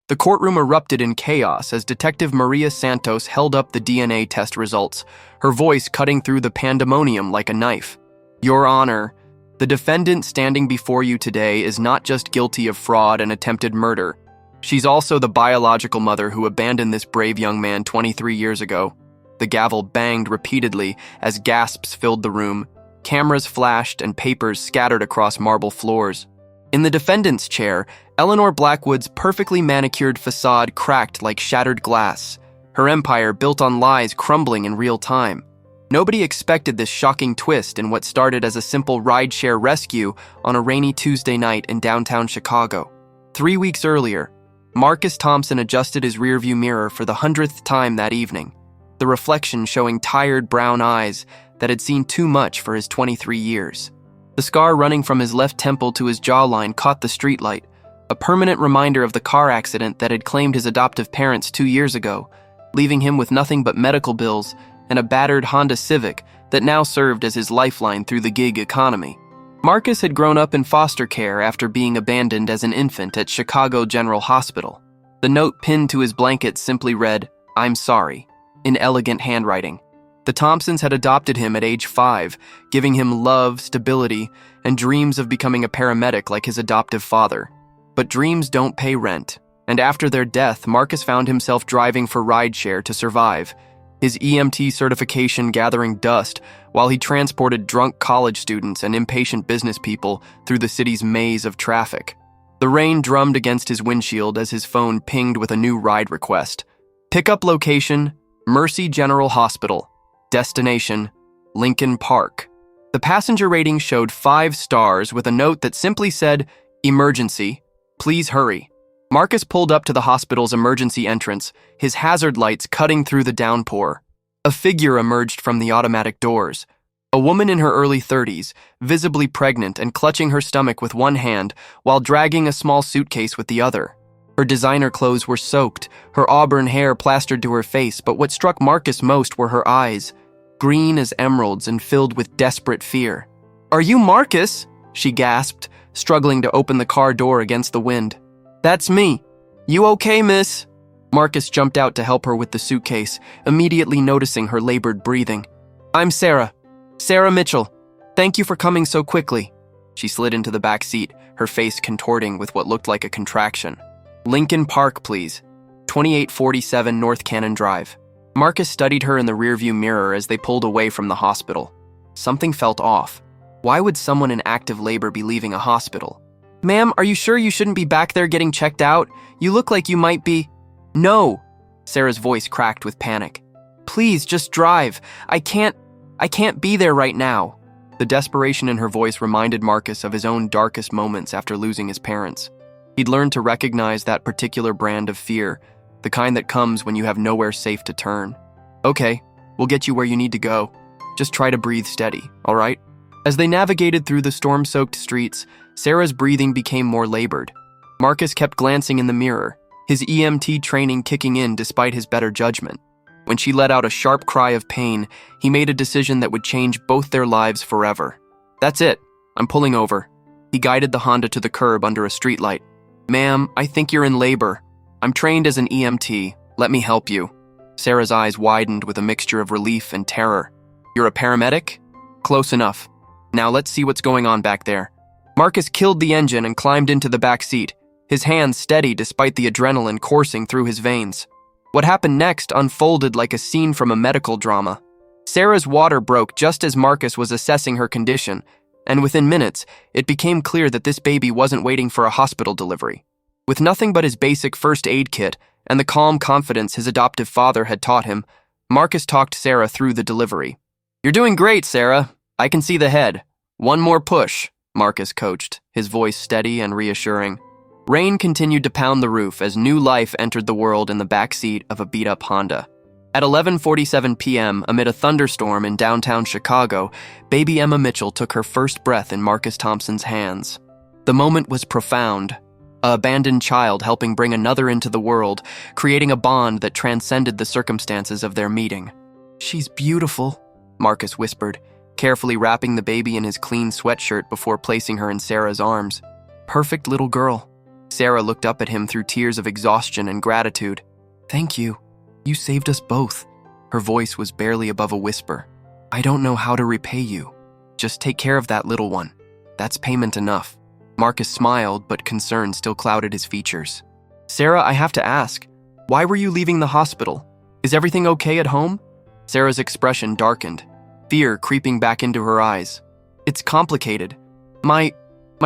The courtroom erupted in chaos as Detective Maria Santos held up the DNA test results, her voice cutting through the pandemonium like a knife. Your Honor, the defendant standing before you today is not just guilty of fraud and attempted murder. She's also the biological mother who abandoned this brave young man 23 years ago. The gavel banged repeatedly as gasps filled the room. Cameras flashed and papers scattered across marble floors. In the defendant's chair, Eleanor Blackwood's perfectly manicured facade cracked like shattered glass, her empire built on lies crumbling in real time. Nobody expected this shocking twist in what started as a simple rideshare rescue on a rainy Tuesday night in downtown Chicago. 3 weeks earlier, Marcus Thompson adjusted his rearview mirror for the 100th time that evening, the reflection showing tired brown eyes that had seen too much for his 23 years. The scar running from his left temple to his jawline caught the streetlight, a permanent reminder of the car accident that had claimed his adoptive parents 2 years ago, leaving him with nothing but medical bills and a battered Honda Civic that now served as his lifeline through the gig economy. Marcus had grown up in foster care after being abandoned as an infant at Chicago General Hospital. The note pinned to his blanket simply read, "I'm sorry," in elegant handwriting. The Thompsons had adopted him at age 5, giving him love, stability, and dreams of becoming a paramedic like his adoptive father. But dreams don't pay rent, and after their death, Marcus found himself driving for rideshare to survive, his EMT certification gathering dust while he transported drunk college students and impatient business people through the city's maze of traffic. The rain drummed against his windshield as his phone pinged with a new ride request. Pickup location, Mercy General Hospital. Destination, Lincoln Park. The passenger rating showed 5 stars with a note that simply said, "Emergency, please hurry." Marcus pulled up to the hospital's emergency entrance, his hazard lights cutting through the downpour. A figure emerged from the automatic doors. A woman in her early 30s, visibly pregnant and clutching her stomach with one hand while dragging a small suitcase with the other. Her designer clothes were soaked, her auburn hair plastered to her face, but what struck Marcus most were her eyes, green as emeralds and filled with desperate fear. "Are you Marcus?" she gasped, struggling to open the car door against the wind. "That's me. You okay, miss?" Marcus jumped out to help her with the suitcase, immediately noticing her labored breathing. "I'm Sarah. Sarah Mitchell. Thank you for coming so quickly." She slid into the back seat, her face contorting with what looked like a contraction. "Lincoln Park, please. 2847 North Cannon Drive." Marcus studied her in the rearview mirror as they pulled away from the hospital. Something felt off. Why would someone in active labor be leaving a hospital? "Ma'am, are you sure you shouldn't be back there getting checked out? You look like you might be—" "No!" Sarah's voice cracked with panic. "Please, just drive. I can't be there right now." The desperation in her voice reminded Marcus of his own darkest moments after losing his parents. He'd learned to recognize that particular brand of fear, the kind that comes when you have nowhere safe to turn. "Okay, we'll get you where you need to go. Just try to breathe steady, all right?" As they navigated through the storm-soaked streets, Sarah's breathing became more labored. Marcus kept glancing in the mirror, his EMT training kicking in despite his better judgment. When she let out a sharp cry of pain, he made a decision that would change both their lives forever. "That's it. I'm pulling over." He guided the Honda to the curb under a streetlight. "Ma'am, I think you're in labor. I'm trained as an EMT. Let me help you." Sarah's eyes widened with a mixture of relief and terror. "You're a paramedic? Close enough. Now let's see what's going on back there." Marcus killed the engine and climbed into the back seat, his hands steady despite the adrenaline coursing through his veins. What happened next unfolded like a scene from a medical drama. Sarah's water broke just as Marcus was assessing her condition, and within minutes, it became clear that this baby wasn't waiting for a hospital delivery. With nothing but his basic first aid kit and the calm confidence his adoptive father had taught him, Marcus talked Sarah through the delivery. "You're doing great, Sarah. I can see the head. One more push," Marcus coached, his voice steady and reassuring. Rain continued to pound the roof as new life entered the world in the back seat of a beat-up Honda. At 11:47 p.m., amid a thunderstorm in downtown Chicago, baby Emma Mitchell took her first breath in Marcus Thompson's hands. The moment was profound. An abandoned child helping bring another into the world, creating a bond that transcended the circumstances of their meeting. "She's beautiful," Marcus whispered, carefully wrapping the baby in his clean sweatshirt before placing her in Sarah's arms. "Perfect little girl." Sarah looked up at him through tears of exhaustion and gratitude. "Thank you. You saved us both." Her voice was barely above a whisper. "I don't know how to repay you. Just take care of that little one. That's payment enough." Marcus smiled, but concern still clouded his features. "Sarah, I have to ask, why were you leaving the hospital? Is everything okay at home?" Sarah's expression darkened, fear creeping back into her eyes. "It's complicated. My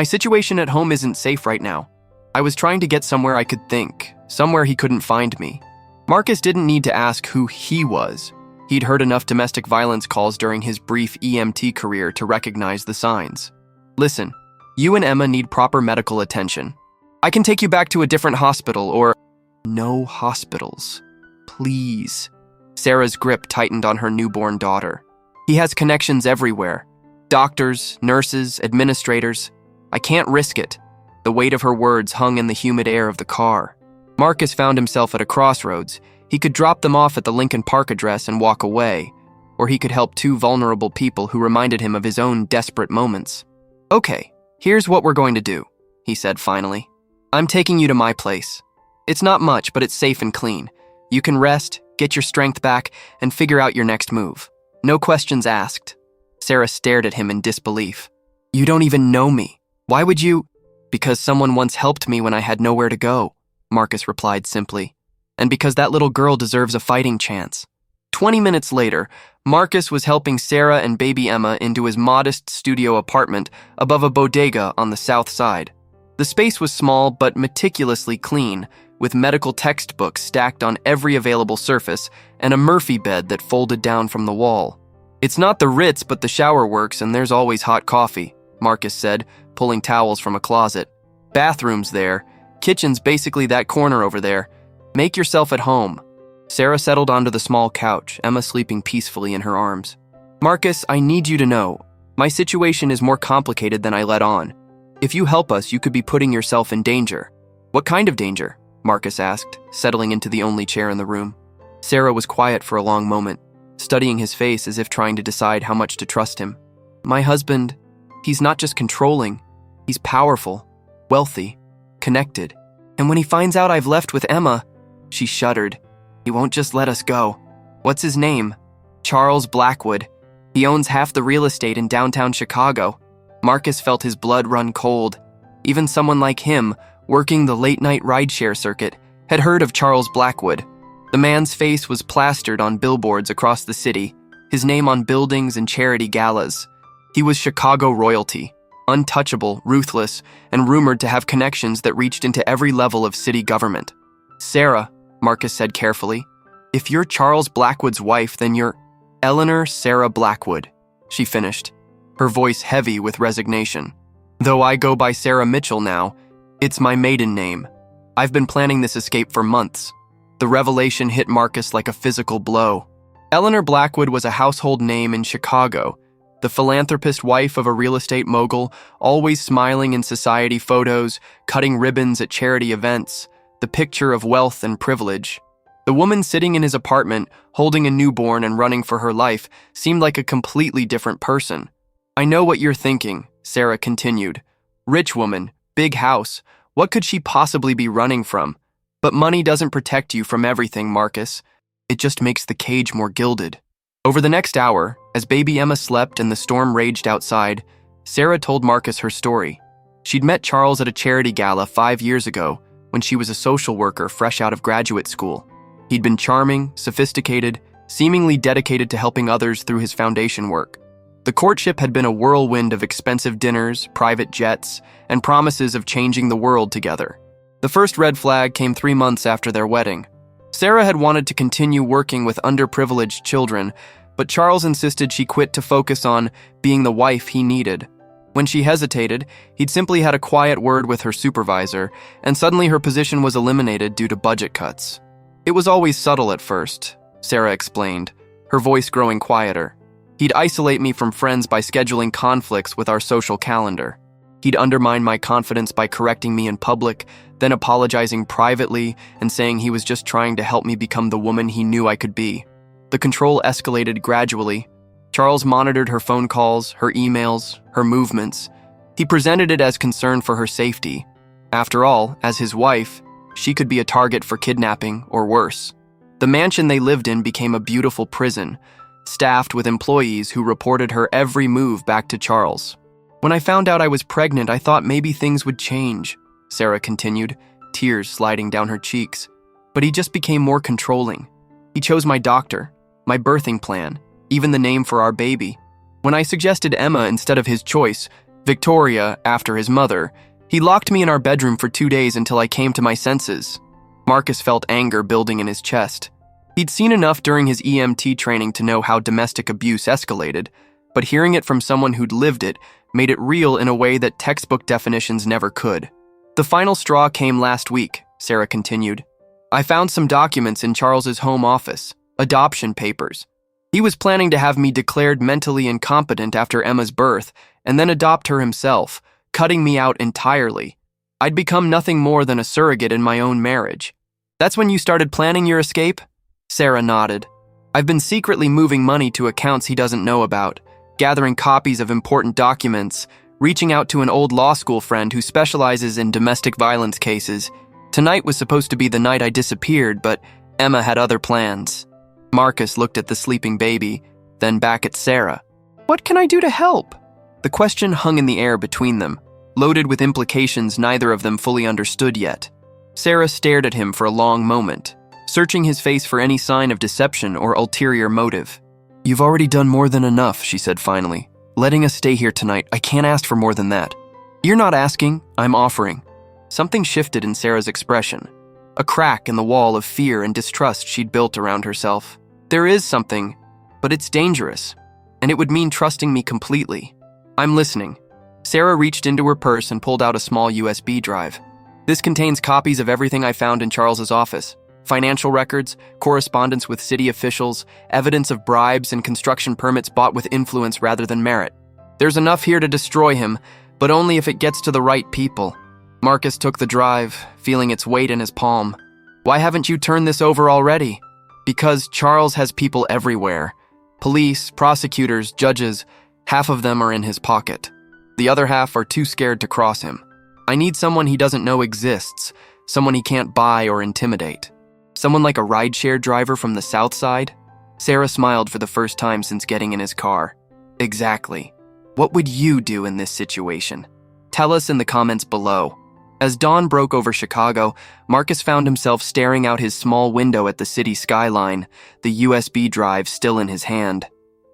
situation at home isn't safe right now. I was trying to get somewhere I could think, somewhere he couldn't find me." Marcus didn't need to ask who he was. He'd heard enough domestic violence calls during his brief EMT career to recognize the signs. "Listen, you and Emma need proper medical attention. I can take you back to a different hospital or—" "No hospitals. Please." Sarah's grip tightened on her newborn daughter. "He has connections everywhere. Doctors, nurses, administrators. I can't risk it." The weight of her words hung in the humid air of the car. Marcus found himself at a crossroads. He could drop them off at the Lincoln Park address and walk away, or he could help two vulnerable people who reminded him of his own desperate moments. "Okay, here's what we're going to do," he said finally. "I'm taking you to my place. It's not much, but it's safe and clean. You can rest, get your strength back, and figure out your next move. No questions asked." Sarah stared at him in disbelief. "You don't even know me. Why would you—" "Because someone once helped me when I had nowhere to go," Marcus replied simply. "And because that little girl deserves a fighting chance." 20 minutes later, Marcus was helping Sarah and baby Emma into his modest studio apartment above a bodega on the south side. The space was small but meticulously clean, with medical textbooks stacked on every available surface and a Murphy bed that folded down from the wall. "It's not the Ritz, but the shower works, and there's always hot coffee," Marcus said, pulling towels from a closet. "Bathroom's there. Kitchen's basically that corner over there. Make yourself at home." Sarah settled onto the small couch, Emma sleeping peacefully in her arms. "Marcus, I need you to know, my situation is more complicated than I let on. If you help us, you could be putting yourself in danger." "What kind of danger?" Marcus asked, settling into the only chair in the room. Sarah was quiet for a long moment, studying his face as if trying to decide how much to trust him. "My husband, he's not just controlling, he's powerful, wealthy, connected. And when he finds out I've left with Emma," she shuddered, "he won't just let us go." "What's his name?" "Charles Blackwood. He owns half the real estate in downtown Chicago." Marcus felt his blood run cold. Even someone like him, working the late-night rideshare circuit, had heard of Charles Blackwood. The man's face was plastered on billboards across the city, his name on buildings and charity galas. He was Chicago royalty, untouchable, ruthless, and rumored to have connections that reached into every level of city government. "Sarah," Marcus said carefully, "if you're Charles Blackwood's wife, then you're—" "Eleanor Sarah Blackwood," she finished, her voice heavy with resignation. "Though I go by Sarah Mitchell now, it's my maiden name. I've been planning this escape for months." The revelation hit Marcus like a physical blow. Eleanor Blackwood was a household name in Chicago, the philanthropist wife of a real estate mogul, always smiling in society photos, cutting ribbons at charity events, the picture of wealth and privilege. The woman sitting in his apartment, holding a newborn and running for her life, seemed like a completely different person. "I know what you're thinking," Sarah continued. "Rich woman, big house, what could she possibly be running from? But money doesn't protect you from everything, Marcus. It just makes the cage more gilded." Over the next hour, as baby Emma slept and the storm raged outside, Sarah told Marcus her story. She'd met Charles at a charity gala 5 years ago when she was a social worker fresh out of graduate school. He'd been charming, sophisticated, seemingly dedicated to helping others through his foundation work. The courtship had been a whirlwind of expensive dinners, private jets, and promises of changing the world together. The first red flag came 3 months after their wedding. Sarah had wanted to continue working with underprivileged children, but Charles insisted she quit to focus on being the wife he needed. When she hesitated, he'd simply had a quiet word with her supervisor, and suddenly her position was eliminated due to budget cuts. "It was always subtle at first," Sarah explained, her voice growing quieter. "He'd isolate me from friends by scheduling conflicts with our social calendar. He'd undermine my confidence by correcting me in public, then apologizing privately and saying he was just trying to help me become the woman he knew I could be. The control escalated gradually. Charles monitored her phone calls, her emails, her movements. He presented it as concern for her safety, After all, as his wife, she could be a target for kidnapping or worse. The mansion they lived in became a beautiful prison, staffed with employees who reported her every move back to Charles. When I found out I was pregnant, I thought maybe things would change, Sarah continued, tears sliding down her cheeks. But he just became more controlling. He chose my doctor, my birthing plan, even the name for our baby. When I suggested Emma instead of his choice, Victoria after his mother, he locked me in our bedroom for 2 days until I came to my senses. Marcus felt anger building in his chest. He'd seen enough during his EMT training to know how domestic abuse escalated, but hearing it from someone who'd lived it made it real in a way that textbook definitions never could. The final straw came last week, Sarah continued. I found some documents in Charles's home office, adoption papers. He was planning to have me declared mentally incompetent after Emma's birth and then adopt her himself, cutting me out entirely. I'd become nothing more than a surrogate in my own marriage. That's when you started planning your escape? Sarah nodded. I've been secretly moving money to accounts he doesn't know about, gathering copies of important documents, reaching out to an old law school friend who specializes in domestic violence cases. Tonight was supposed to be the night I disappeared, but Emma had other plans. Marcus looked at the sleeping baby, then back at Sarah. What can I do to help? The question hung in the air between them, loaded with implications neither of them fully understood yet. Sarah stared at him for a long moment, searching his face for any sign of deception or ulterior motive. You've already done more than enough, she said finally. Letting us stay here tonight, I can't ask for more than that. You're not asking, I'm offering. Something shifted in Sarah's expression, a crack in the wall of fear and distrust she'd built around herself. There is something, but it's dangerous, and it would mean trusting me completely. I'm listening. Sarah reached into her purse and pulled out a small USB drive. This contains copies of everything I found in Charles's office. Financial records, correspondence with city officials, evidence of bribes and construction permits bought with influence rather than merit. There's enough here to destroy him, but only if it gets to the right people. Marcus took the drive, feeling its weight in his palm. Why haven't you turned this over already? Because Charles has people everywhere. Police, prosecutors, judges, half of them are in his pocket. The other half are too scared to cross him. I need someone he doesn't know exists, someone he can't buy or intimidate. Someone like a rideshare driver from the South Side? Sarah smiled for the first time since getting in his car. Exactly. What would you do in this situation? Tell us in the comments below. As dawn broke over Chicago, Marcus found himself staring out his small window at the city skyline, the USB drive still in his hand.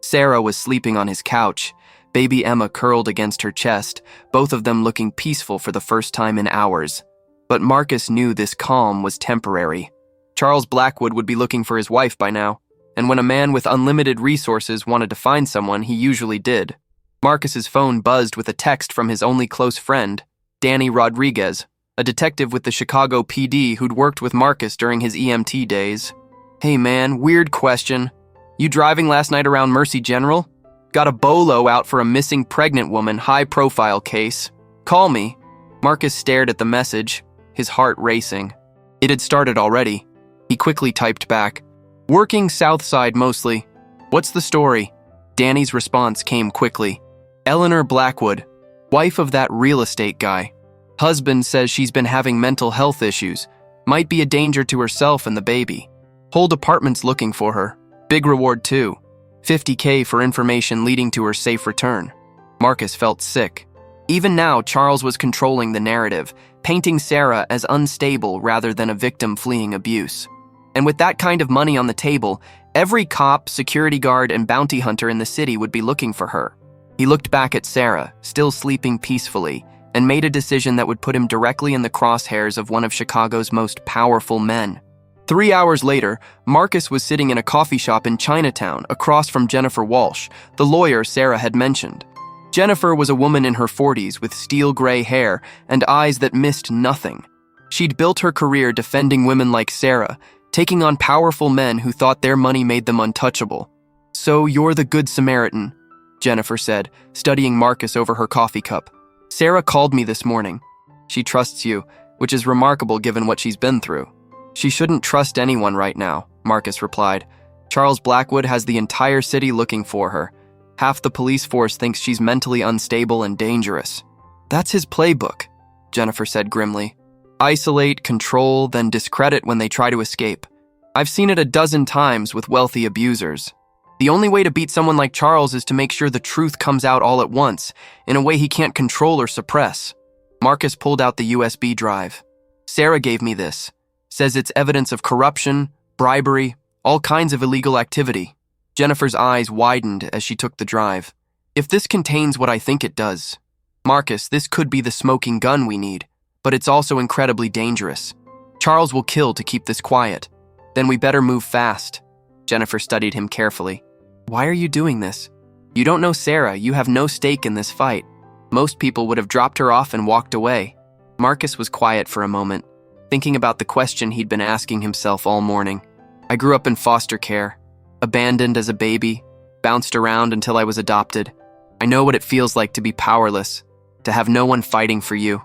Sarah was sleeping on his couch, baby Emma curled against her chest, both of them looking peaceful for the first time in hours. But Marcus knew this calm was temporary. Charles Blackwood would be looking for his wife by now, and when a man with unlimited resources wanted to find someone, he usually did. Marcus's phone buzzed with a text from his only close friend, Danny Rodriguez, a detective with the Chicago PD who'd worked with Marcus during his EMT days. Hey man, weird question. You driving last night around Mercy General? Got a bolo out for a missing pregnant woman high-profile case. Call me. Marcus stared at the message, his heart racing. It had started already. He quickly typed back, working South Side mostly. What's the story? Danny's response came quickly. Eleanor Blackwood, wife of that real estate guy. Husband says she's been having mental health issues. Might be a danger to herself and the baby. Whole department's looking for her. Big reward too. $50K for information leading to her safe return. Marcus felt sick. Even now, Charles was controlling the narrative, painting Sarah as unstable rather than a victim fleeing abuse. And with that kind of money on the table, every cop, security guard, and bounty hunter in the city would be looking for her. He looked back at Sarah, still sleeping peacefully, and made a decision that would put him directly in the crosshairs of one of Chicago's most powerful men. 3 hours later, Marcus was sitting in a coffee shop in Chinatown across from Jennifer Walsh, the lawyer Sarah had mentioned. Jennifer was a woman in her 40s with steel gray hair and eyes that missed nothing. She'd built her career defending women like Sarah, taking on powerful men who thought their money made them untouchable. So you're the Good Samaritan, Jennifer said, studying Marcus over her coffee cup. Sarah called me this morning. She trusts you, which is remarkable given what she's been through. She shouldn't trust anyone right now, Marcus replied. Charles Blackwood has the entire city looking for her. Half the police force thinks she's mentally unstable and dangerous. That's his playbook. Jennifer said grimly. Isolate, control, then discredit when they try to escape. I've seen it a dozen times with wealthy abusers. The only way to beat someone like Charles is to make sure the truth comes out all at once, in a way he can't control or suppress. Marcus pulled out the USB drive. Sarah gave me this. Says it's evidence of corruption, bribery, all kinds of illegal activity. Jennifer's eyes widened as she took the drive. If this contains what I think it does, Marcus, this could be the smoking gun we need, but it's also incredibly dangerous. Charles will kill to keep this quiet. Then we better move fast. Jennifer studied him carefully. Why are you doing this? You don't know Sarah, you have no stake in this fight. Most people would have dropped her off and walked away. Marcus was quiet for a moment, thinking about the question he'd been asking himself all morning. I grew up in foster care, abandoned as a baby, bounced around until I was adopted. I know what it feels like to be powerless, to have no one fighting for you.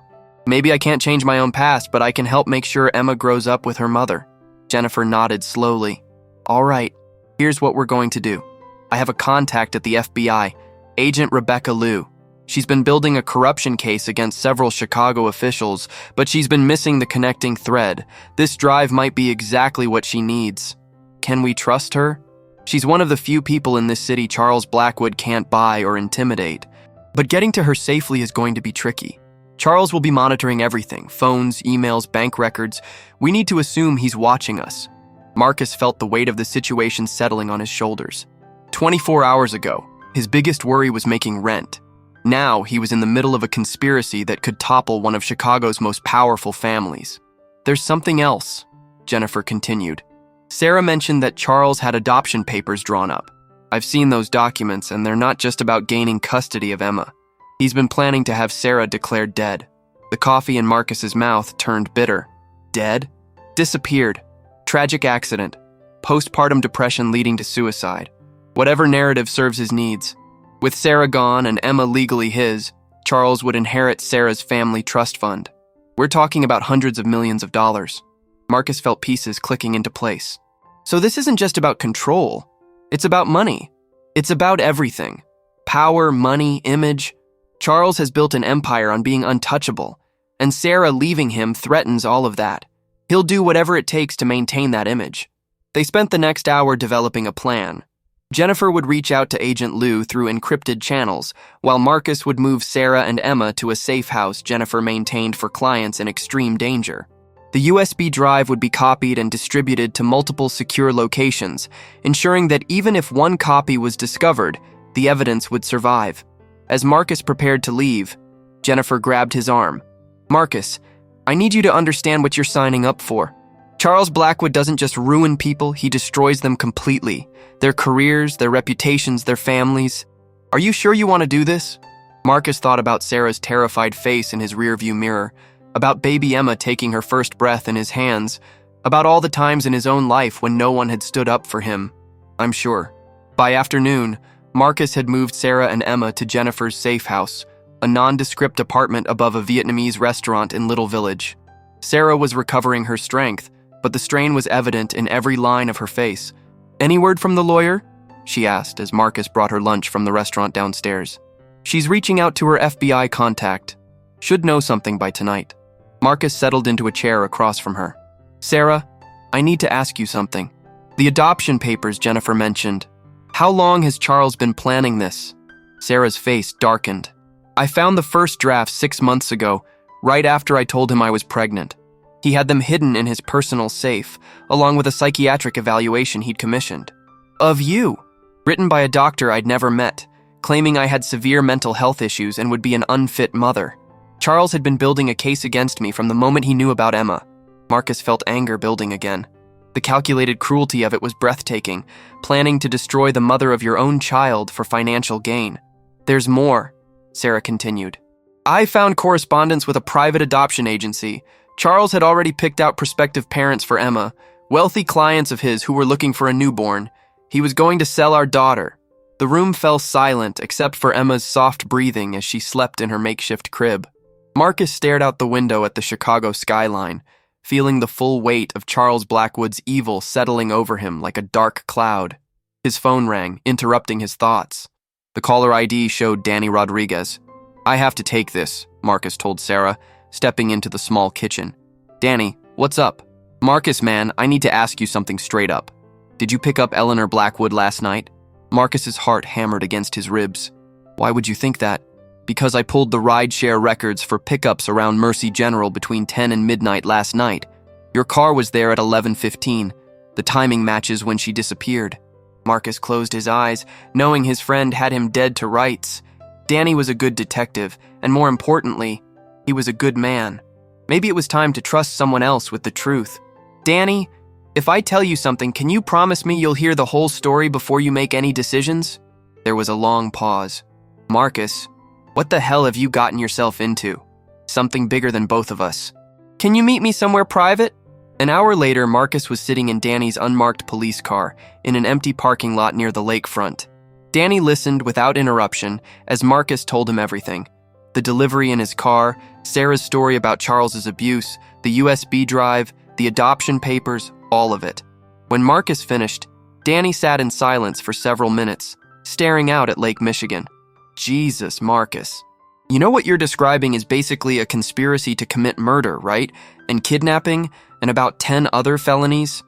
Maybe I can't change my own past, but I can help make sure Emma grows up with her mother. Jennifer nodded slowly. All right, here's what we're going to do. I have a contact at the FBI, Agent Rebecca Liu. She's been building a corruption case against several Chicago officials, but she's been missing the connecting thread. This drive might be exactly what she needs. Can we trust her? She's one of the few people in this city Charles Blackwood can't buy or intimidate. But getting to her safely is going to be tricky. Charles will be monitoring everything, phones, emails, bank records. We need to assume he's watching us. Marcus felt the weight of the situation settling on his shoulders. 24 hours ago, his biggest worry was making rent. Now he was in the middle of a conspiracy that could topple one of Chicago's most powerful families. There's something else, Jennifer continued. Sarah mentioned that Charles had adoption papers drawn up. I've seen those documents, and they're not just about gaining custody of Emma. He's been planning to have Sarah declared dead. The coffee in Marcus's mouth turned bitter. Dead? Disappeared. Tragic accident. Postpartum depression leading to suicide. Whatever narrative serves his needs. With Sarah gone and Emma legally his, Charles would inherit Sarah's family trust fund. We're talking about hundreds of millions of dollars. Marcus felt pieces clicking into place. So this isn't just about control. It's about money. It's about everything. Power, money, image. Charles has built an empire on being untouchable, and Sarah leaving him threatens all of that. He'll do whatever it takes to maintain that image. They spent the next hour developing a plan. Jennifer would reach out to Agent Liu through encrypted channels, while Marcus would move Sarah and Emma to a safe house Jennifer maintained for clients in extreme danger. The USB drive would be copied and distributed to multiple secure locations, ensuring that even if one copy was discovered, the evidence would survive. As Marcus prepared to leave, Jennifer grabbed his arm. Marcus, I need you to understand what you're signing up for. Charles Blackwood doesn't just ruin people, he destroys them completely. Their careers, their reputations, their families. Are you sure you want to do this? Marcus thought about Sarah's terrified face in his rearview mirror, about baby Emma taking her first breath in his hands, about all the times in his own life when no one had stood up for him. I'm sure. By afternoon, Marcus had moved Sarah and Emma to Jennifer's safe house, a nondescript apartment above a Vietnamese restaurant in Little Village. Sarah was recovering her strength, but the strain was evident in every line of her face. Any word from the lawyer? She asked as Marcus brought her lunch from the restaurant downstairs. She's reaching out to her FBI contact. Should know something by tonight. Marcus settled into a chair across from her. Sarah, I need to ask you something. The adoption papers Jennifer mentioned. How long has Charles been planning this? Sarah's face darkened. I found the first draft 6 months ago, right after I told him I was pregnant. He had them hidden in his personal safe, along with a psychiatric evaluation he'd commissioned. Of you, written by a doctor I'd never met, claiming I had severe mental health issues and would be an unfit mother. Charles had been building a case against me from the moment he knew about Emma. Marcus felt anger building again. The calculated cruelty of it was breathtaking, planning to destroy the mother of your own child for financial gain. There's more, Sarah continued. I found correspondence with a private adoption agency. Charles had already picked out prospective parents for Emma, wealthy clients of his who were looking for a newborn. He was going to sell our daughter. The room fell silent except for Emma's soft breathing as she slept in her makeshift crib. Marcus stared out the window at the Chicago skyline, feeling the full weight of Charles Blackwood's evil settling over him like a dark cloud. His phone rang, interrupting his thoughts. The caller ID showed Danny Rodriguez. I have to take this, Marcus told Sarah. stepping into the small kitchen. "Danny, what's up?" "Marcus, man, I need to ask you something straight up. Did you pick up Eleanor Blackwood last night?" Marcus's heart hammered against his ribs. "Why would you think that?" "Because I pulled the Rideshare records for pickups around Mercy General between 10 and midnight last night. Your car was there at 11:15. The timing matches when she disappeared." Marcus closed his eyes, knowing his friend had him dead to rights. Danny was a good detective, and more importantly, he was a good man. Maybe it was time to trust someone else with the truth. "Danny, if I tell you something, can you promise me you'll hear the whole story before you make any decisions?" There was a long pause. "Marcus, what the hell have you gotten yourself into? Something bigger than both of us. Can you meet me somewhere private?" An hour later, Marcus was sitting in Danny's unmarked police car in an empty parking lot near the lakefront. Danny listened without interruption as Marcus told him everything. The delivery in his car, Sarah's story about Charles's abuse, the USB drive, the adoption papers, all of it. When Marcus finished, Danny sat in silence for several minutes, staring out at Lake Michigan. "Jesus, Marcus. You know what you're describing is basically a conspiracy to commit murder, right? And kidnapping, and about 10 other felonies?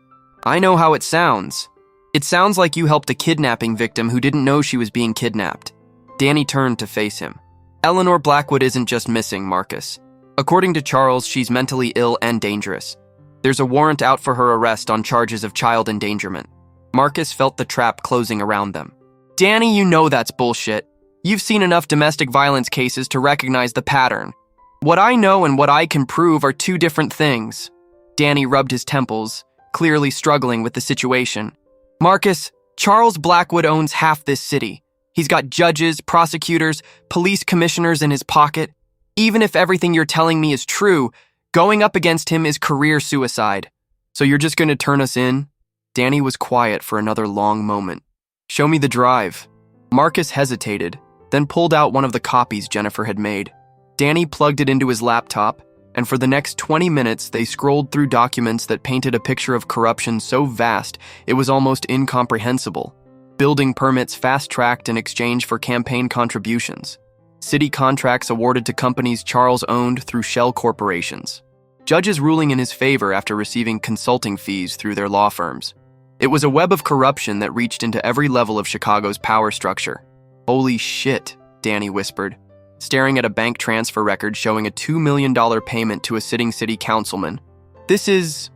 I know how it sounds. It sounds like you helped a kidnapping victim who didn't know she was being kidnapped." Danny turned to face him. "Eleanor Blackwood isn't just missing, Marcus. According to Charles, she's mentally ill and dangerous. There's a warrant out for her arrest on charges of child endangerment." Marcus felt the trap closing around them. "Danny, you know that's bullshit. You've seen enough domestic violence cases to recognize the pattern. What I know and what I can prove are two different things." Danny rubbed his temples, clearly struggling with the situation. "Marcus, Charles Blackwood owns half this city. He's got judges, prosecutors, police commissioners in his pocket. Even if everything you're telling me is true, going up against him is career suicide. So you're just going to turn us in?" Danny was quiet for another long moment. "Show me the drive." Marcus hesitated, then pulled out one of the copies Jennifer had made. Danny plugged it into his laptop, and for the next 20 minutes they scrolled through documents that painted a picture of corruption so vast it was almost incomprehensible. Building permits fast-tracked in exchange for campaign contributions. City contracts awarded to companies Charles owned through shell corporations. Judges ruling in his favor after receiving consulting fees through their law firms. It was a web of corruption that reached into every level of Chicago's power structure. "Holy shit," Danny whispered, staring at a bank transfer record showing a $2 million payment to a sitting city councilman. This is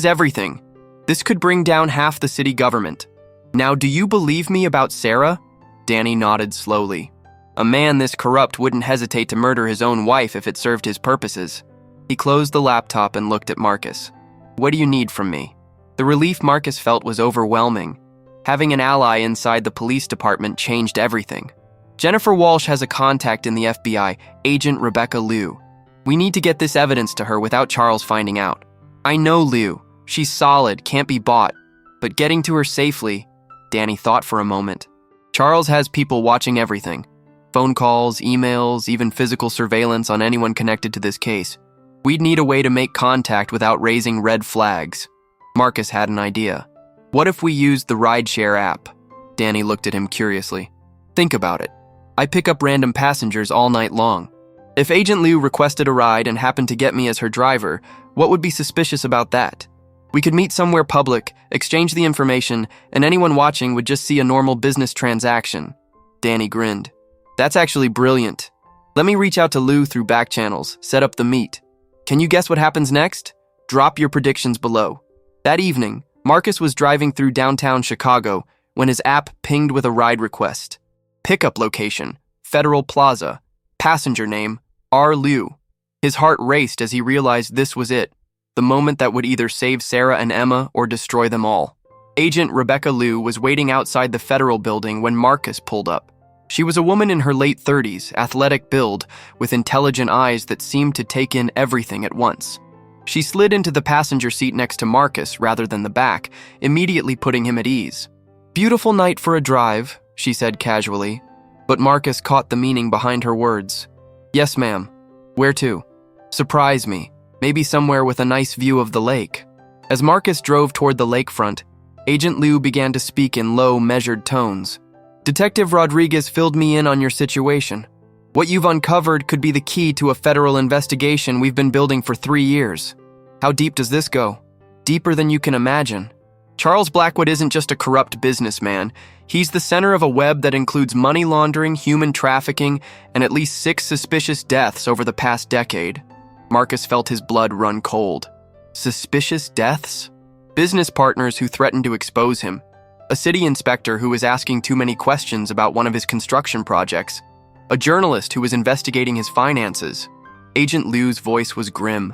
everything. This could bring down half the city government. Now, do you believe me about Sarah?" Danny nodded slowly. "A man this corrupt wouldn't hesitate to murder his own wife if it served his purposes." He closed the laptop and looked at Marcus. "What do you need from me?" The relief Marcus felt was overwhelming. Having an ally inside the police department changed everything. "Jennifer Walsh has a contact in the FBI, Agent Rebecca Liu. We need to get this evidence to her without Charles finding out. I know Liu. She's solid, can't be bought. But getting to her safely..." Danny thought for a moment. "Charles has people watching everything. Phone calls, emails, even physical surveillance on anyone connected to this case. We'd need a way to make contact without raising red flags." Marcus had an idea. "What if we used the Rideshare app?" Danny looked at him curiously. "Think about it. I pick up random passengers all night long. If Agent Liu requested a ride and happened to get me as her driver, what would be suspicious about that? We could meet somewhere public, exchange the information, and anyone watching would just see a normal business transaction." Danny grinned. "That's actually brilliant. Let me reach out to Liu through back channels, set up the meet. Can you guess what happens next? Drop your predictions below." That evening, Marcus was driving through downtown Chicago when his app pinged with a ride request. Pickup location, Federal Plaza. Passenger name, R. Liu. His heart raced as he realized this was it, the moment that would either save Sarah and Emma or destroy them all. Agent Rebecca Liu was waiting outside the Federal building when Marcus pulled up. She was a woman in her late 30s, athletic build, with intelligent eyes that seemed to take in everything at once. She slid into the passenger seat next to Marcus rather than the back, immediately putting him at ease. "Beautiful night for a drive," she said casually, but Marcus caught the meaning behind her words. "Yes, ma'am. Where to?" "Surprise me. Maybe somewhere with a nice view of the lake." As Marcus drove toward the lakefront, Agent Liu began to speak in low, measured tones. "Detective Rodriguez filled me in on your situation. What you've uncovered could be the key to a federal investigation we've been building for 3 years. How deep does this go? Deeper than you can imagine. Charles Blackwood isn't just a corrupt businessman. He's the center of a web that includes money laundering, human trafficking, and at least 6 suspicious deaths over the past decade. Marcus felt his blood run cold. Suspicious deaths? Business partners who threatened to expose him. A city inspector who was asking too many questions about one of his construction projects. A journalist who was investigating his finances. Agent Liu's voice was grim.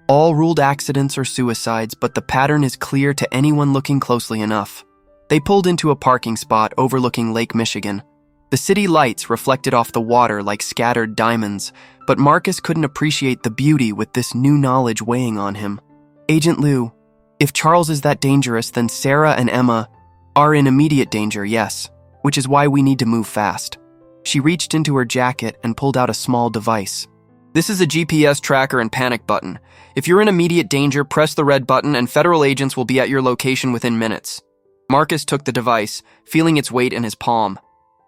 All ruled accidents or suicides, but the pattern is clear to anyone looking closely enough. They pulled into a parking spot overlooking Lake Michigan. The city lights reflected off the water like scattered diamonds, but Marcus couldn't appreciate the beauty with this new knowledge weighing on him. Agent Liu, if Charles is that dangerous, then Sarah and Emma are in immediate danger, yes, which is why we need to move fast. She reached into her jacket and pulled out a small device. This is a GPS tracker and panic button. If you're in immediate danger, press the red button and federal agents will be at your location within minutes. Marcus took the device, feeling its weight in his palm.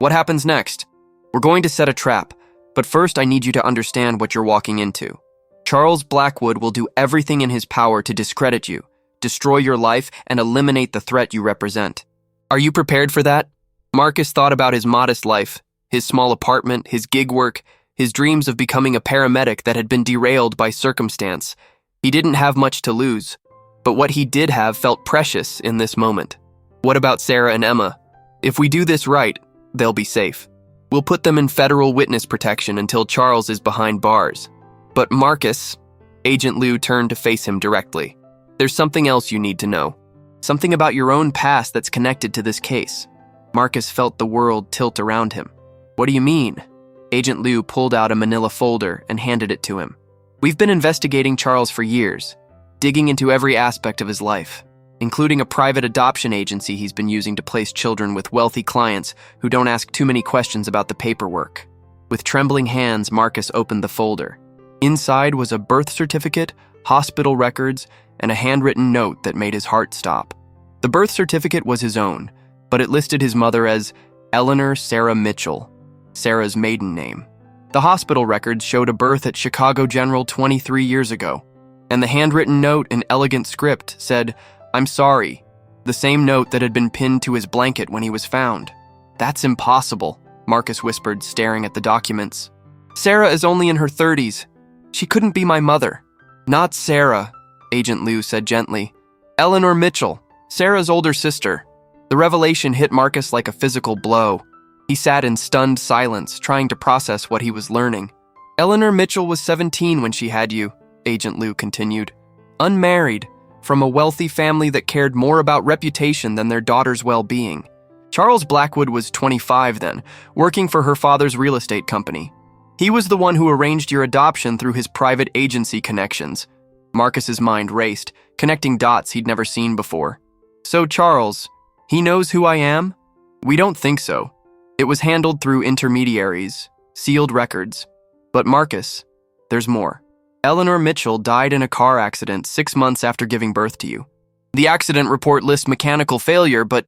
What happens next? We're going to set a trap, but first I need you to understand what you're walking into. Charles Blackwood will do everything in his power to discredit you, destroy your life, and eliminate the threat you represent. Are you prepared for that? Marcus thought about his modest life, his small apartment, his gig work, his dreams of becoming a paramedic that had been derailed by circumstance. He didn't have much to lose, but what he did have felt precious in this moment. What about Sarah and Emma? If we do this right, they'll be safe. We'll put them in federal witness protection until Charles is behind bars. But Marcus, Agent Liu turned to face him directly. There's something else you need to know. Something about your own past that's connected to this case. Marcus felt the world tilt around him. What do you mean? Agent Liu pulled out a manila folder and handed it to him. We've been investigating Charles for years, digging into every aspect of his life, including a private adoption agency he's been using to place children with wealthy clients who don't ask too many questions about the paperwork. With trembling hands, Marcus opened the folder. Inside was a birth certificate, hospital records, and a handwritten note that made his heart stop. The birth certificate was his own, but it listed his mother as Eleanor Sarah Mitchell, Sarah's maiden name. The hospital records showed a birth at Chicago General 23 years ago, and the handwritten note in elegant script said, "I'm sorry," the same note that had been pinned to his blanket when he was found. That's impossible, Marcus whispered, staring at the documents. Sarah is only in her 30s. She couldn't be my mother. Not Sarah, Agent Liu said gently. Eleanor Mitchell, Sarah's older sister. The revelation hit Marcus like a physical blow. He sat in stunned silence, trying to process what he was learning. Eleanor Mitchell was 17 when she had you, Agent Liu continued. Unmarried, from a wealthy family that cared more about reputation than their daughter's well-being. Charles Blackwood was 25 then, working for her father's real estate company. He was the one who arranged your adoption through his private agency connections. Marcus's mind raced, connecting dots he'd never seen before. So Charles, he knows who I am? We don't think so. It was handled through intermediaries, sealed records. But Marcus, there's more. Eleanor Mitchell died in a car accident 6 months after giving birth to you. The accident report lists mechanical failure, but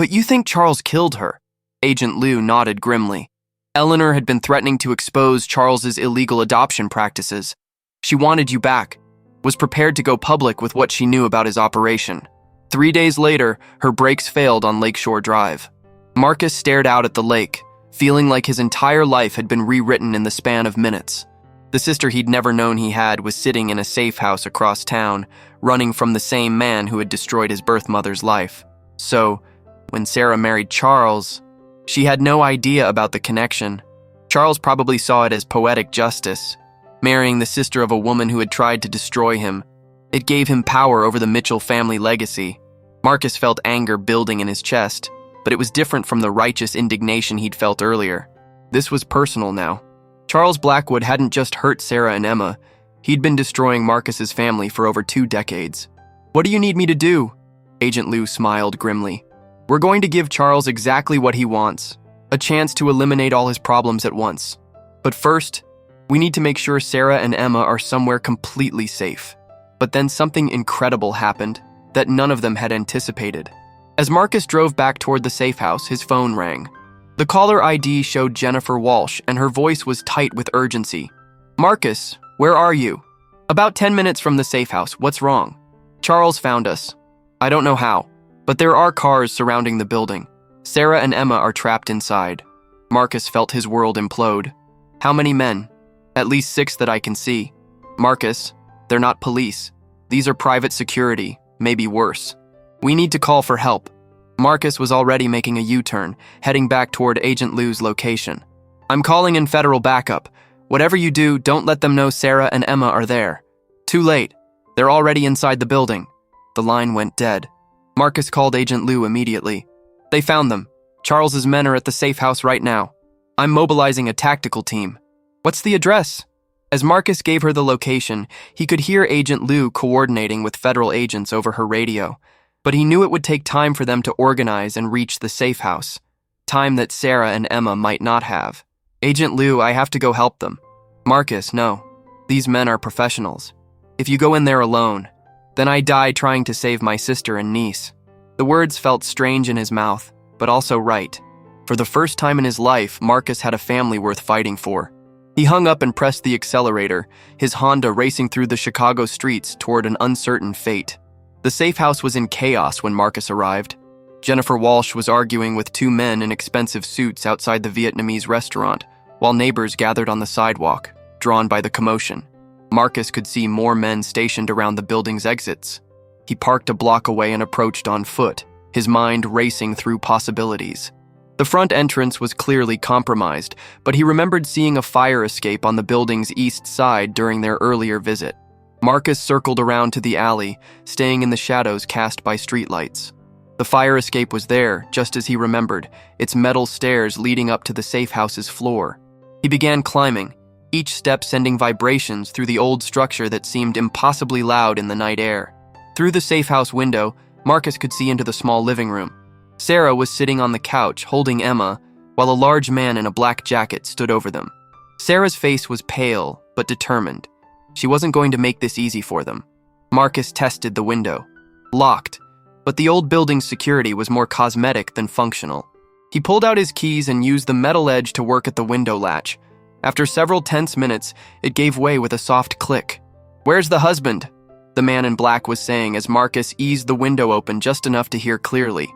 you think Charles killed her? Agent Liu nodded grimly. Eleanor had been threatening to expose Charles's illegal adoption practices. She wanted you back, was prepared to go public with what she knew about his operation. 3 days later, her brakes failed on Lakeshore Drive. Marcus stared out at the lake, feeling like his entire life had been rewritten in the span of minutes. The sister he'd never known he had was sitting in a safe house across town, running from the same man who had destroyed his birth mother's life. So, when Sarah married Charles, she had no idea about the connection. Charles probably saw it as poetic justice, marrying the sister of a woman who had tried to destroy him. It gave him power over the Mitchell family legacy. Marcus felt anger building in his chest, but it was different from the righteous indignation he'd felt earlier. This was personal now. Charles Blackwood hadn't just hurt Sarah and Emma. He'd been destroying Marcus's family for over 2 decades. What do you need me to do? Agent Liu smiled grimly. We're going to give Charles exactly what he wants, a chance to eliminate all his problems at once. But first, we need to make sure Sarah and Emma are somewhere completely safe. But then something incredible happened that none of them had anticipated. As Marcus drove back toward the safe house, his phone rang. The caller ID showed Jennifer Walsh, and her voice was tight with urgency. "Marcus, where are you?" "About 10 minutes from the safe house. What's wrong?" "Charles found us. I don't know how, but there are cars surrounding the building. Sarah and Emma are trapped inside." Marcus felt his world implode. "How many men?" "At least 6 that I can see." "Marcus, they're not police. These are private security, maybe worse. We need to call for help." Marcus was already making a U-turn, heading back toward Agent Lou's location. "I'm calling in federal backup. Whatever you do, don't let them know Sarah and Emma are there." "Too late. They're already inside the building." The line went dead. Marcus called Agent Lou immediately. "They found them. Charles's men are at the safe house right now. I'm mobilizing a tactical team." "What's the address?" As Marcus gave her the location, he could hear Agent Lou coordinating with federal agents over her radio. But he knew it would take time for them to organize and reach the safe house. Time that Sarah and Emma might not have. "Agent Lou, I have to go help them." "Marcus, no. These men are professionals. If you go in there alone, then I die trying to save my sister and niece." The words felt strange in his mouth, but also right. For the first time in his life, Marcus had a family worth fighting for. He hung up and pressed the accelerator, his Honda racing through the Chicago streets toward an uncertain fate. The safe house was in chaos when Marcus arrived. Jennifer Walsh was arguing with 2 men in expensive suits outside the Vietnamese restaurant, while neighbors gathered on the sidewalk, drawn by the commotion. Marcus could see more men stationed around the building's exits. He parked a block away and approached on foot, his mind racing through possibilities. The front entrance was clearly compromised, but he remembered seeing a fire escape on the building's east side during their earlier visit. Marcus circled around to the alley, staying in the shadows cast by streetlights. The fire escape was there, just as he remembered, its metal stairs leading up to the safe house's floor. He began climbing, each step sending vibrations through the old structure that seemed impossibly loud in the night air. Through the safe house window, Marcus could see into the small living room. Sarah was sitting on the couch, holding Emma, while a large man in a black jacket stood over them. Sarah's face was pale, but determined. She wasn't going to make this easy for them. Marcus tested the window. Locked, but the old building's security was more cosmetic than functional. He pulled out his keys and used the metal edge to work at the window latch. After several tense minutes, it gave way with a soft click. "Where's the husband?" the man in black was saying as Marcus eased the window open just enough to hear clearly.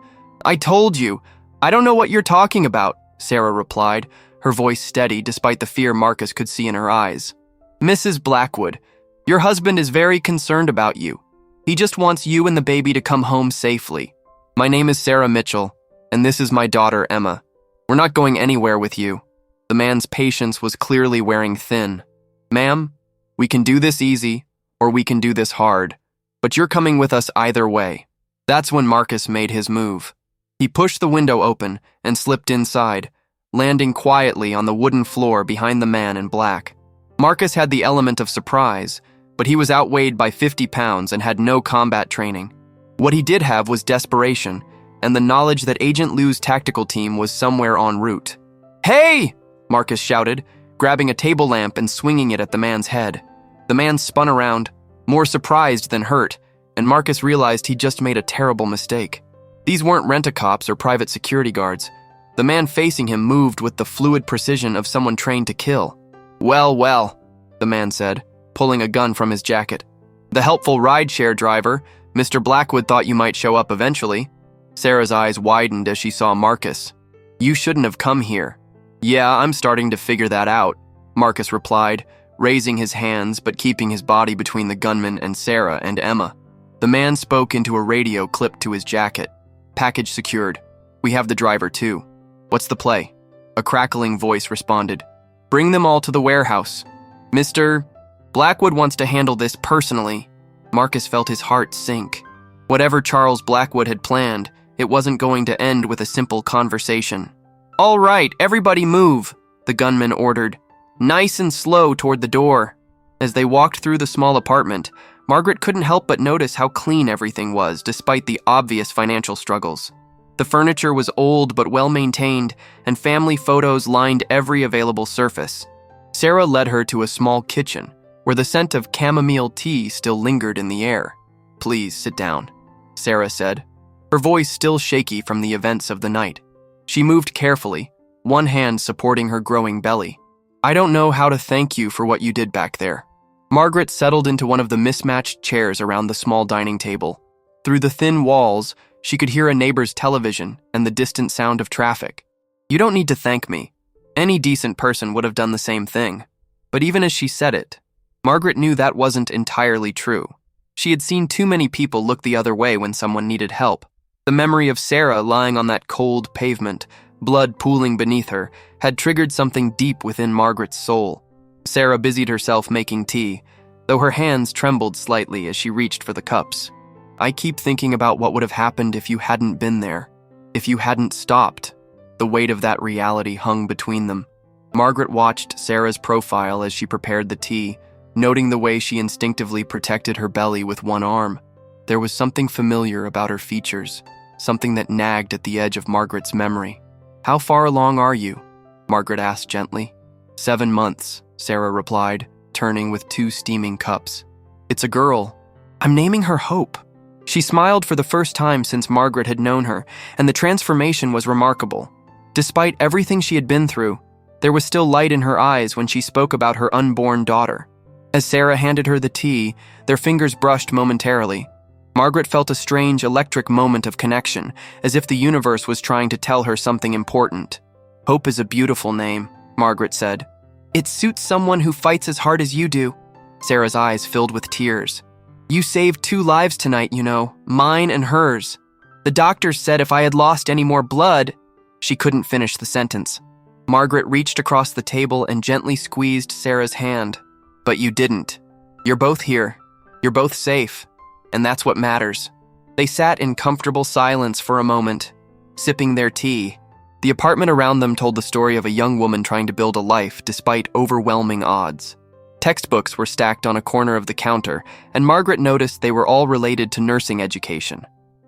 "I told you. I don't know what you're talking about," Sarah replied, her voice steady despite the fear Marcus could see in her eyes. "Mrs. Blackwood, your husband is very concerned about you. He just wants you and the baby to come home safely. My name is Sarah Mitchell, and this is my daughter, Emma. We're not going anywhere with you." The man's patience was clearly wearing thin. "Ma'am, we can do this easy, or we can do this hard, but you're coming with us either way." That's when Marcus made his move. He pushed the window open and slipped inside, landing quietly on the wooden floor behind the man in black. Marcus had the element of surprise, but he was outweighed by 50 pounds and had no combat training. What he did have was desperation, and the knowledge that Agent Lou's tactical team was somewhere en route. "Hey!" Marcus shouted, grabbing a table lamp and swinging it at the man's head. The man spun around, more surprised than hurt, and Marcus realized he'd just made a terrible mistake. These weren't rent-a-cops or private security guards. The man facing him moved with the fluid precision of someone trained to kill. "Well, well," the man said, pulling a gun from his jacket. "The helpful rideshare driver, Mr. Blackwood, thought you might show up eventually." Sarah's eyes widened as she saw Marcus. "You shouldn't have come here." "Yeah, I'm starting to figure that out," Marcus replied, raising his hands but keeping his body between the gunman and Sarah and Emma. The man spoke into a radio clipped to his jacket. "Package secured. We have the driver too. What's the play?" A crackling voice responded. "Bring them all to the warehouse. Mr. Blackwood wants to handle this personally." Marcus felt his heart sink. Whatever Charles Blackwood had planned, it wasn't going to end with a simple conversation. "All right, everybody move," the gunman ordered. "Nice and slow toward the door." As they walked through the small apartment, Margaret couldn't help but notice how clean everything was, despite the obvious financial struggles. The furniture was old but well-maintained, and family photos lined every available surface. Sarah led her to a small kitchen, where the scent of chamomile tea still lingered in the air. "Please sit down," Sarah said, her voice still shaky from the events of the night. She moved carefully, one hand supporting her growing belly. "I don't know how to thank you for what you did back there." Margaret settled into one of the mismatched chairs around the small dining table. Through the thin walls, she could hear a neighbor's television and the distant sound of traffic. "You don't need to thank me. Any decent person would have done the same thing." But even as she said it, Margaret knew that wasn't entirely true. She had seen too many people look the other way when someone needed help. The memory of Sarah lying on that cold pavement, blood pooling beneath her, had triggered something deep within Margaret's soul. Sarah busied herself making tea, though her hands trembled slightly as she reached for the cups. "I keep thinking about what would have happened if you hadn't been there, if you hadn't stopped." The weight of that reality hung between them. Margaret watched Sarah's profile as she prepared the tea, noting the way she instinctively protected her belly with one arm. There was something familiar about her features, something that nagged at the edge of Margaret's memory. "How far along are you?" Margaret asked gently. 7 months, Sarah replied, turning with 2 steaming cups. "It's a girl. I'm naming her Hope." She smiled for the first time since Margaret had known her, and the transformation was remarkable. Despite everything she had been through, there was still light in her eyes when she spoke about her unborn daughter. As Sarah handed her the tea, their fingers brushed momentarily. Margaret felt a strange electric moment of connection, as if the universe was trying to tell her something important. "Hope is a beautiful name," Margaret said. "It suits someone who fights as hard as you do." Sarah's eyes filled with tears. "You saved 2 lives tonight, you know, mine and hers. The doctors said if I had lost any more blood..." She couldn't finish the sentence. Margaret reached across the table and gently squeezed Sarah's hand. "But you didn't. You're both here. You're both safe. And that's what matters." They sat in comfortable silence for a moment, sipping their tea. The apartment around them told the story of a young woman trying to build a life despite overwhelming odds. Textbooks were stacked on a corner of the counter, and Margaret noticed they were all related to nursing education.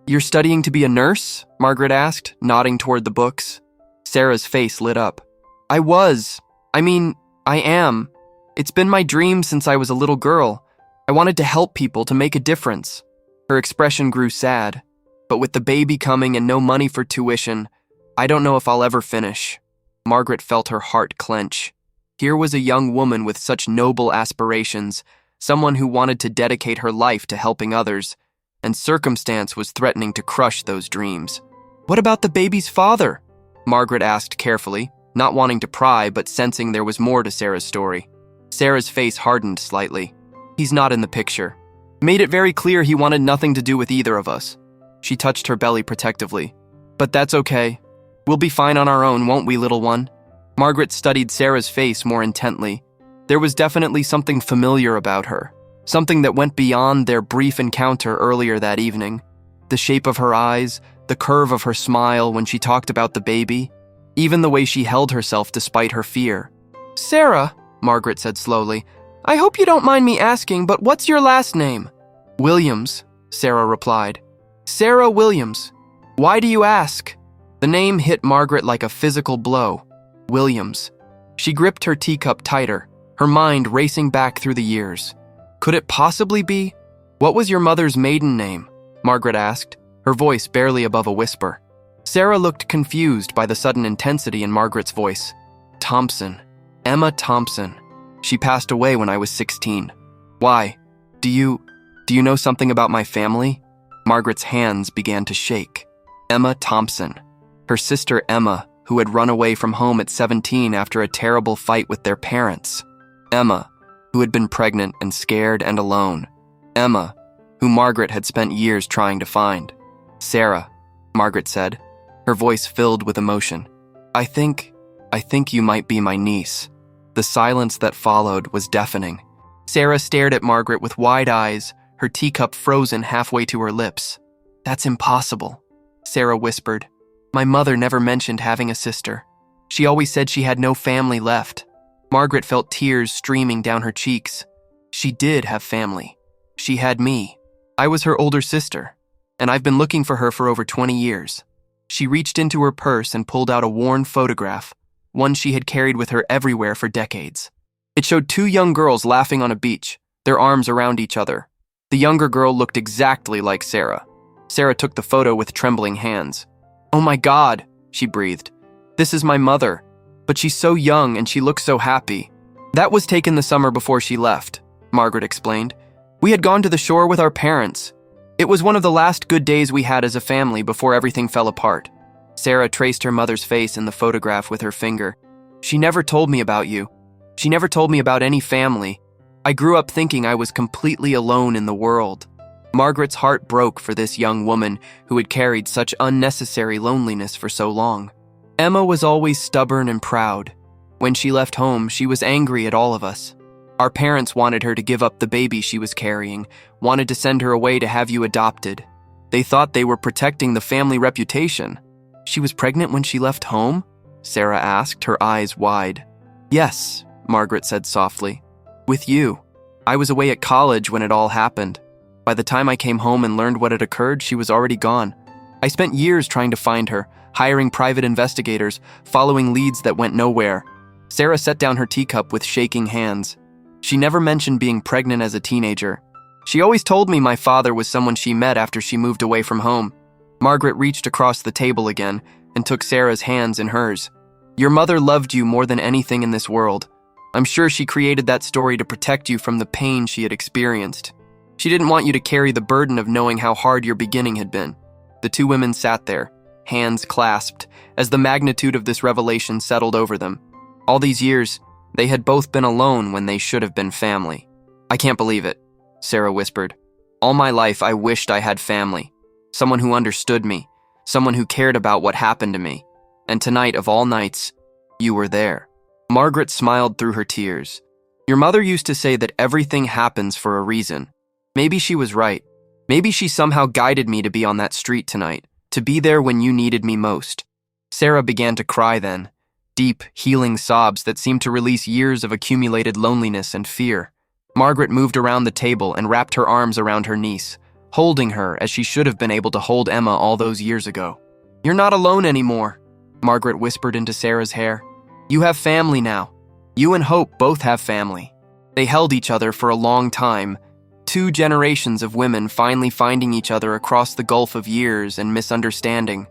"You're studying to be a nurse?" Margaret asked, nodding toward the books. Sarah's face lit up. I am. It's been my dream since I was a little girl. I wanted to help people, to make a difference." Her expression grew sad. "But with the baby coming and no money for tuition, I don't know if I'll ever finish." Margaret felt her heart clench. Here was a young woman with such noble aspirations, someone who wanted to dedicate her life to helping others, and circumstance was threatening to crush those dreams. "What about the baby's father?" Margaret asked carefully, not wanting to pry but sensing there was more to Sarah's story. Sarah's face hardened slightly. "He's not in the picture. Made it very clear he wanted nothing to do with either of us." She touched her belly protectively. "But that's okay. We'll be fine on our own, won't we, little one?" Margaret studied Sarah's face more intently. There was definitely something familiar about her, something that went beyond their brief encounter earlier that evening. The shape of her eyes, the curve of her smile when she talked about the baby, even the way she held herself despite her fear. "Sarah," Margaret said slowly, "I hope you don't mind me asking, but what's your last name?" "Williams," Sarah replied. "Sarah Williams. Why do you ask?" The name hit Margaret like a physical blow. Williams. She gripped her teacup tighter, her mind racing back through the years. Could it possibly be? "What was your mother's maiden name?" Margaret asked, her voice barely above a whisper. Sarah looked confused by the sudden intensity in Margaret's voice. "Thompson. Emma Thompson. She passed away when I was 16. Why? Do you know something about my family?" Margaret's hands began to shake. Emma Thompson. Her sister Emma, who had run away from home at 17 after a terrible fight with their parents. Emma, who had been pregnant and scared and alone. Emma, who Margaret had spent years trying to find. "Sarah," Margaret said, her voice filled with emotion. I think you might be my niece." The silence that followed was deafening. Sarah stared at Margaret with wide eyes, her teacup frozen halfway to her lips. "That's impossible," Sarah whispered. "My mother never mentioned having a sister. She always said she had no family left." Margaret felt tears streaming down her cheeks. She did have family. She had me. I was her older sister, and I've been looking for her for over 20 years. She reached into her purse and pulled out a worn photograph, one she had carried with her everywhere for decades. It showed 2 young girls laughing on a beach, their arms around each other. The younger girl looked exactly like Sarah. Sarah took the photo with trembling hands. "Oh my God," she breathed. This is my mother, but she's so young and she looks so happy. That was taken the summer before she left, Margaret explained. We had gone to the shore with our parents. It was one of the last good days we had as a family before everything fell apart. Sarah traced her mother's face in the photograph with her finger. She never told me about you. She never told me about any family. I grew up thinking I was completely alone in the world. Margaret's heart broke for this young woman who had carried such unnecessary loneliness for so long. Emma was always stubborn and proud. When she left home, she was angry at all of us. Our parents wanted her to give up the baby she was carrying, wanted to send her away to have you adopted. They thought they were protecting the family reputation. She was pregnant when she left home? Sarah asked, her eyes wide. Yes, Margaret said softly. With you. I was away at college when it all happened. By the time I came home and learned what had occurred, she was already gone. I spent years trying to find her, hiring private investigators, following leads that went nowhere. Sarah set down her teacup with shaking hands. She never mentioned being pregnant as a teenager. She always told me my father was someone she met after she moved away from home. Margaret reached across the table again and took Sarah's hands in hers. Your mother loved you more than anything in this world. I'm sure she created that story to protect you from the pain she had experienced. She didn't want you to carry the burden of knowing how hard your beginning had been. The two women sat there, hands clasped, as the magnitude of this revelation settled over them. All these years, they had both been alone when they should have been family. I can't believe it, Sarah whispered. All my life I wished I had family. Someone who understood me, someone who cared about what happened to me. And tonight of all nights, you were there. Margaret smiled through her tears. Your mother used to say that everything happens for a reason. Maybe she was right. Maybe she somehow guided me to be on that street tonight, to be there when you needed me most. Sarah began to cry then, deep, healing sobs that seemed to release years of accumulated loneliness and fear. Margaret moved around the table and wrapped her arms around her niece, holding her as she should have been able to hold Emma all those years ago. You're not alone anymore, Margaret whispered into Sarah's hair. You have family now. You and Hope both have family. They held each other for a long time, 2 generations of women finally finding each other across the gulf of years and misunderstanding.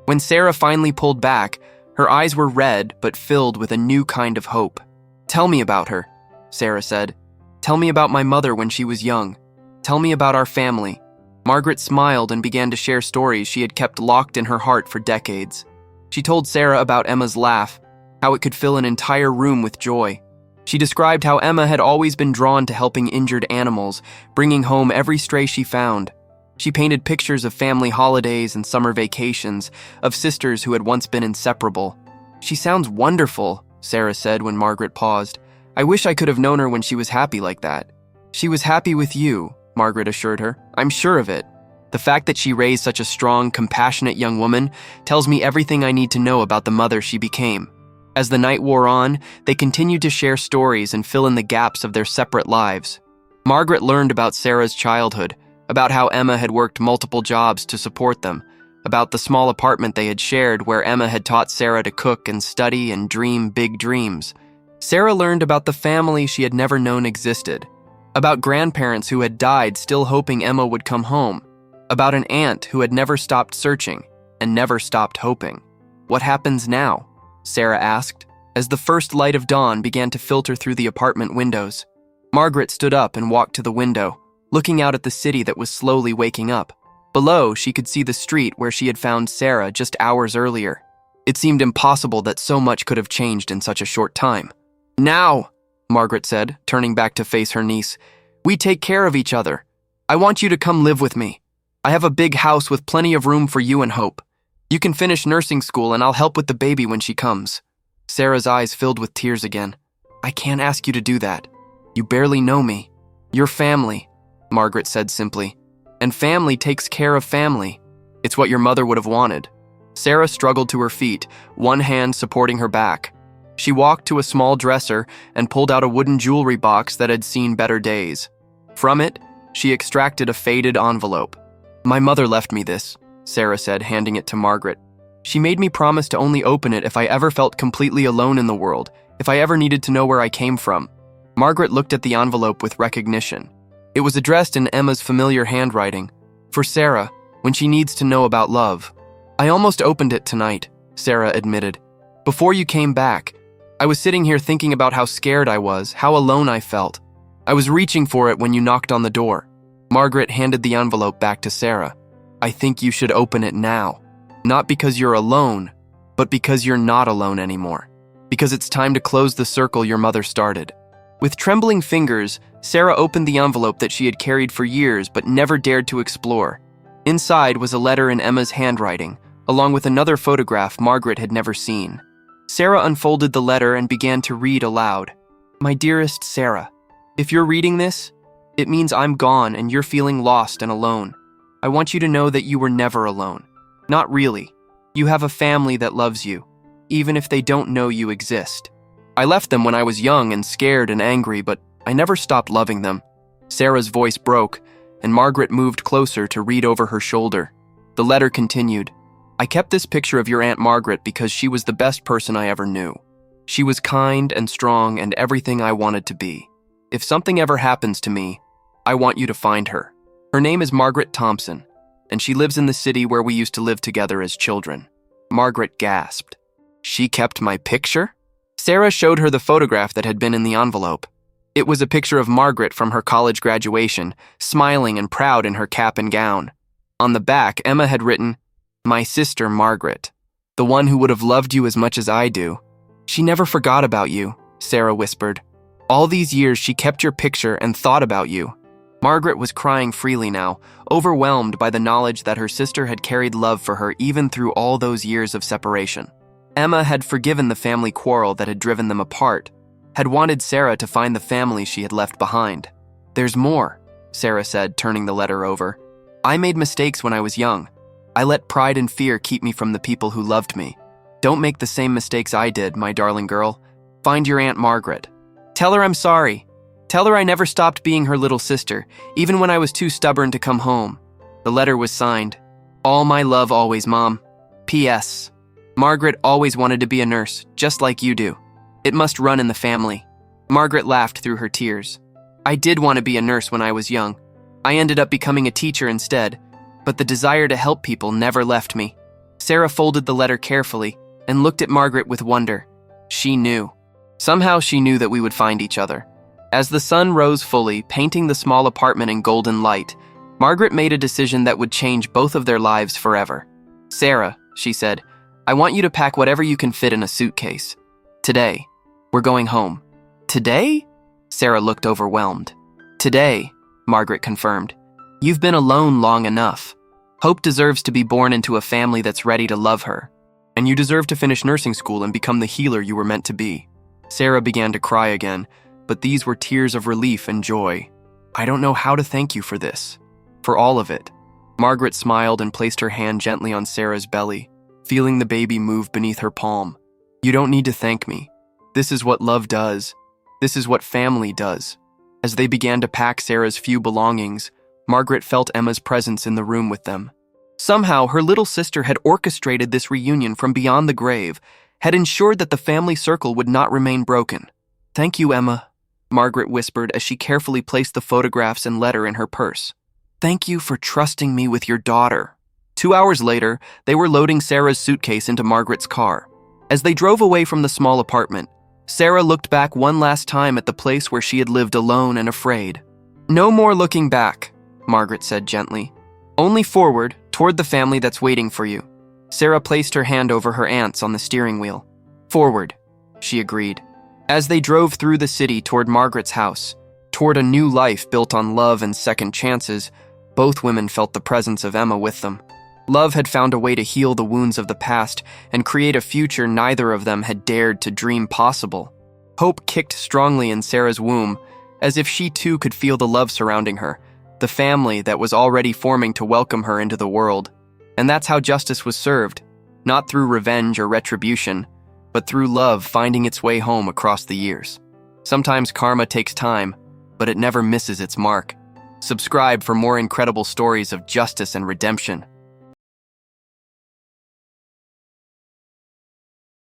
When Sarah finally pulled back, her eyes were red but filled with a new kind of hope. Tell me about her, Sarah said. Tell me about my mother when she was young. Tell me about our family. Margaret smiled and began to share stories she had kept locked in her heart for decades. She told Sarah about Emma's laugh, how it could fill an entire room with joy. She described how Emma had always been drawn to helping injured animals, bringing home every stray she found. She painted pictures of family holidays and summer vacations, of sisters who had once been inseparable. She sounds wonderful, Sarah said when Margaret paused. I wish I could have known her when she was happy like that. She was happy with you, Margaret assured her. I'm sure of it. The fact that she raised such a strong, compassionate young woman tells me everything I need to know about the mother she became. As the night wore on, they continued to share stories and fill in the gaps of their separate lives. Margaret learned about Sarah's childhood, about how Emma had worked multiple jobs to support them, about the small apartment they had shared where Emma had taught Sarah to cook and study and dream big dreams. Sarah learned about the family she had never known existed, about grandparents who had died still hoping Emma would come home, about an aunt who had never stopped searching and never stopped hoping. What happens now? Sarah asked, as the first light of dawn began to filter through the apartment windows. Margaret stood up and walked to the window, looking out at the city that was slowly waking up. Below, she could see the street where she had found Sarah just hours earlier. It seemed impossible that so much could have changed in such a short time. Now, Margaret said, turning back to face her niece, we take care of each other. I want you to come live with me. I have a big house with plenty of room for you and Hope. You can finish nursing school and I'll help with the baby when she comes. Sarah's eyes filled with tears again. I can't ask you to do that. You barely know me. You're family, Margaret said simply. And family takes care of family. It's what your mother would have wanted. Sarah struggled to her feet, one hand supporting her back. She walked to a small dresser and pulled out a wooden jewelry box that had seen better days. From it, she extracted a faded envelope. My mother left me this, Sarah said, handing it to Margaret. She made me promise to only open it if I ever felt completely alone in the world, if I ever needed to know where I came from. Margaret looked at the envelope with recognition. It was addressed in Emma's familiar handwriting. For Sarah, when she needs to know about love. I almost opened it tonight, Sarah admitted. Before you came back, I was sitting here thinking about how scared I was, how alone I felt. I was reaching for it when you knocked on the door. Margaret handed the envelope back to Sarah. I think you should open it now. Not because you're alone, but because you're not alone anymore. Because it's time to close the circle your mother started. With trembling fingers, Sarah opened the envelope that she had carried for years but never dared to explore. Inside was a letter in Emma's handwriting, along with another photograph Margaret had never seen. Sarah unfolded the letter and began to read aloud. My dearest Sarah, if you're reading this, it means I'm gone and you're feeling lost and alone. I want you to know that you were never alone. Not really. You have a family that loves you, even if they don't know you exist. I left them when I was young and scared and angry, but I never stopped loving them. Sarah's voice broke, and Margaret moved closer to read over her shoulder. The letter continued. I kept this picture of your Aunt Margaret because she was the best person I ever knew. She was kind and strong and everything I wanted to be. If something ever happens to me, I want you to find her. Her name is Margaret Thompson, and she lives in the city where we used to live together as children. Margaret gasped. She kept my picture? Sarah showed her the photograph that had been in the envelope. It was a picture of Margaret from her college graduation, smiling and proud in her cap and gown. On the back, Emma had written, My sister Margaret, the one who would have loved you as much as I do. She never forgot about you, Sarah whispered. All these years she kept your picture and thought about you. Margaret was crying freely now, overwhelmed by the knowledge that her sister had carried love for her even through all those years of separation. Emma had forgiven the family quarrel that had driven them apart, had wanted Sarah to find the family she had left behind. There's more, Sarah said, turning the letter over. I made mistakes when I was young. I let pride and fear keep me from the people who loved me. Don't make the same mistakes I did, my darling girl. Find your Aunt Margaret. Tell her I'm sorry. Tell her I never stopped being her little sister, even when I was too stubborn to come home. The letter was signed, All my love always, Mom. P.S. Margaret always wanted to be a nurse, just like you do. It must run in the family. Margaret laughed through her tears. I did want to be a nurse when I was young. I ended up becoming a teacher instead, but the desire to help people never left me. Sarah folded the letter carefully and looked at Margaret with wonder. She knew. Somehow she knew that we would find each other. As the sun rose fully, painting the small apartment in golden light, Margaret made a decision that would change both of their lives forever. Sarah, she said, I want you to pack whatever you can fit in a suitcase. Today, we're going home. Today? Sarah looked overwhelmed. Today, Margaret confirmed. You've been alone long enough. Hope deserves to be born into a family that's ready to love her. And you deserve to finish nursing school and become the healer you were meant to be. Sarah began to cry again, but these were tears of relief and joy. I don't know how to thank you for this. For all of it. Margaret smiled and placed her hand gently on Sarah's belly, feeling the baby move beneath her palm. You don't need to thank me. This is what love does. This is what family does. As they began to pack Sarah's few belongings, Margaret felt Emma's presence in the room with them. Somehow, her little sister had orchestrated this reunion from beyond the grave, had ensured that the family circle would not remain broken. Thank you, Emma, Margaret whispered as she carefully placed the photographs and letter in her purse. Thank you for trusting me with your daughter. 2 hours later, they were loading Sarah's suitcase into Margaret's car. As they drove away from the small apartment, Sarah looked back one last time at the place where she had lived alone and afraid. No more looking back, Margaret said gently. Only forward, toward the family that's waiting for you. Sarah placed her hand over her aunt's on the steering wheel. Forward, she agreed. As they drove through the city toward Margaret's house, toward a new life built on love and second chances, both women felt the presence of Emma with them. Love had found a way to heal the wounds of the past and create a future neither of them had dared to dream possible. Hope kicked strongly in Sarah's womb, as if she too could feel the love surrounding her, the family that was already forming to welcome her into the world. And that's how justice was served, not through revenge or retribution, but through love finding its way home across the years. Sometimes karma takes time, but it never misses its mark. Subscribe for more incredible stories of justice and redemption.